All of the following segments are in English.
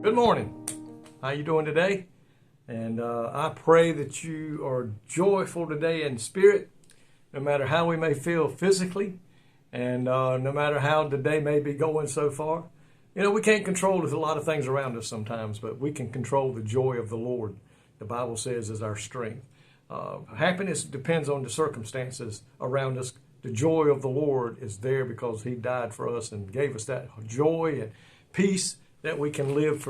Good morning. How you doing today? And I pray that you are joyful today in spirit, no matter how we may feel physically, and no matter how the day may be going so far. You know, we can't control a lot of things around us sometimes, but we can control the joy of the Lord. The Bible says is our strength. Happiness depends on the circumstances around us. The joy of the Lord is there because He died for us and gave us that joy and peace that we can live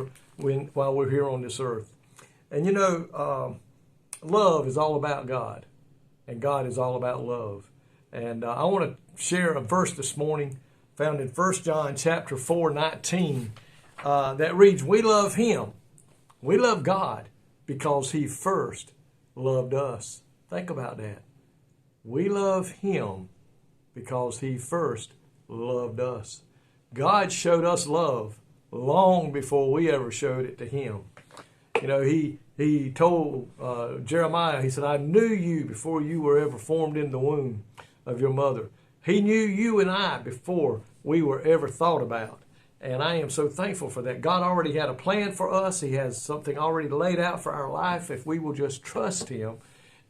while we're here on this earth. And you know, love is all about God, and God is all about love. And I want to share a verse this morning found in 1 John chapter 4:19 that reads, "We love Him, we love God because He first loved us." Think about that. We love Him because He first loved us. God showed us love long before we ever showed it to Him. You know, He told Jeremiah, He said, "I knew you before you were ever formed in the womb of your mother." He knew you and I before we were ever thought about. And I am so thankful for that. God already had a plan for us. He has something already laid out for our life if we will just trust Him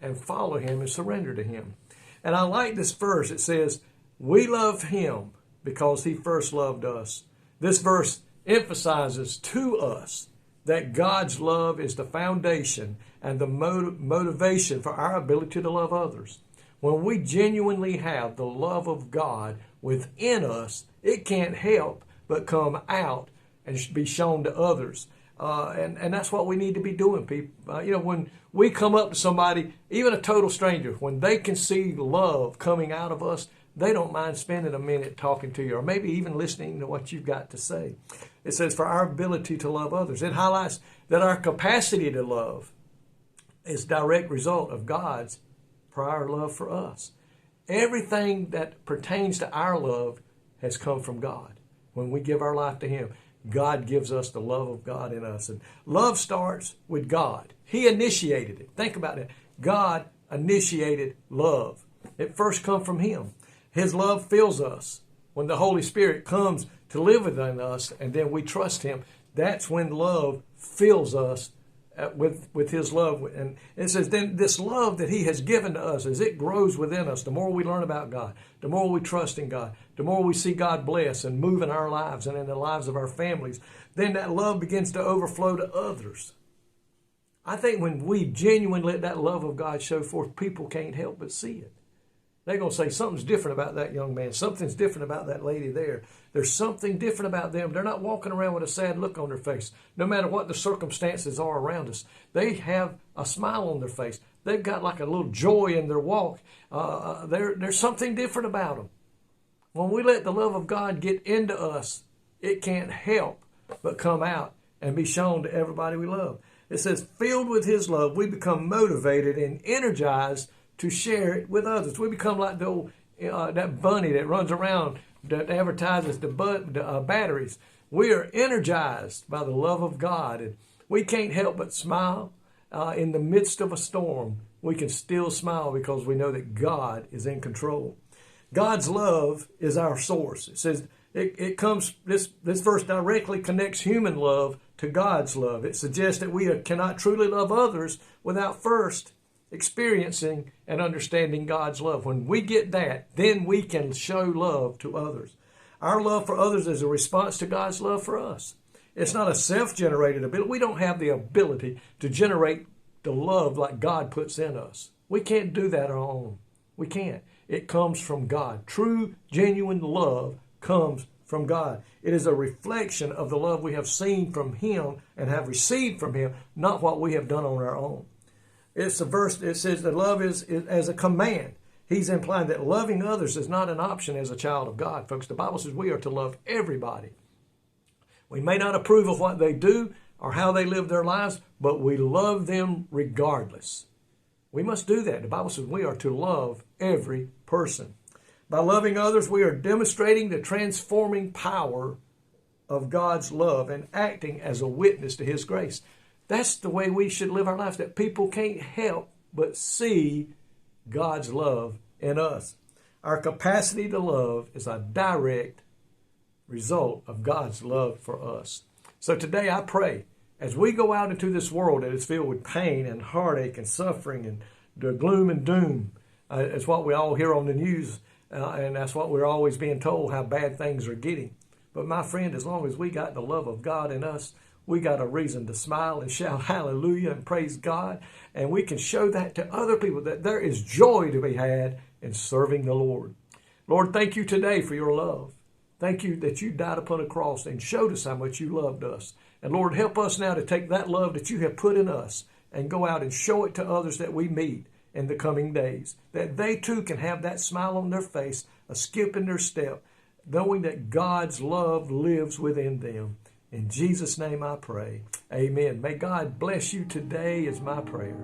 and follow Him and surrender to Him. And I like this verse. It says, "We love Him because He first loved us." This verse emphasizes to us that God's love is the foundation and the motivation for our ability to love others. When we genuinely have the love of God within us, it can't help but come out and be shown to others. And that's what we need to be doing, people. You know, when we come up to somebody, even a total stranger, when they can see love coming out of us, they don't mind spending a minute talking to you or maybe even listening to what you've got to say. It says for our ability to love others. It highlights that our capacity to love is a direct result of God's prior love for us. Everything that pertains to our love has come from God. When we give our life to Him, God gives us the love of God in us. And love starts with God. He initiated it. Think about it. God initiated love. It first comes from Him. His love fills us. When the Holy Spirit comes to live within us and then we trust Him, that's when love fills us with His love. And it says then this love that He has given to us, as it grows within us, the more we learn about God, the more we trust in God, the more we see God bless and move in our lives and in the lives of our families, then that love begins to overflow to others. I think when we genuinely let that love of God show forth, people can't help but see it. They're going to say something's different about that young man. Something's different about that lady there. There's something different about them. They're not walking around with a sad look on their face. No matter what the circumstances are around us, they have a smile on their face. They've got like a little joy in their walk. There's something different about them. When we let the love of God get into us, it can't help but come out and be shown to everybody we love. It says, filled with His love, we become motivated and energized to share it with others. We become like the old, that bunny that runs around that advertises the batteries. We are energized by the love of God, and we can't help but smile. In the midst of a storm, we can still smile because we know that God is in control. God's love is our source. It says it comes. This verse directly connects human love to God's love. It suggests that we cannot truly love others without first experiencing and understanding God's love. When we get that, then we can show love to others. Our love for others is a response to God's love for us. It's not a self-generated ability. We don't have the ability to generate the love like God puts in us. We can't do that on our own. We can't. It comes from God. True, genuine love comes from God. It is a reflection of the love we have seen from Him and have received from Him, not what we have done on our own. It's a verse that says that love is as a command. He's implying that loving others is not an option as a child of God. Folks, the Bible says we are to love everybody. We may not approve of what they do or how they live their lives, but we love them regardless. We must do that. The Bible says we are to love every person. By loving others, we are demonstrating the transforming power of God's love and acting as a witness to His grace. That's the way we should live our lives, that people can't help but see God's love in us. Our capacity to love is a direct result of God's love for us. So today I pray, as we go out into this world that is filled with pain and heartache and suffering and the gloom and doom, it's what we all hear on the news, and that's what we're always being told, how bad things are getting. But my friend, as long as we got the love of God in us, we got a reason to smile and shout hallelujah and praise God. And we can show that to other people, that there is joy to be had in serving the Lord. Lord, thank you today for your love. Thank you that you died upon a cross and showed us how much you loved us. And Lord, help us now to take that love that you have put in us and go out and show it to others that we meet in the coming days, that they too can have that smile on their face, a skip in their step, knowing that God's love lives within them. In Jesus' name I pray. Amen. May God bless you today is my prayer.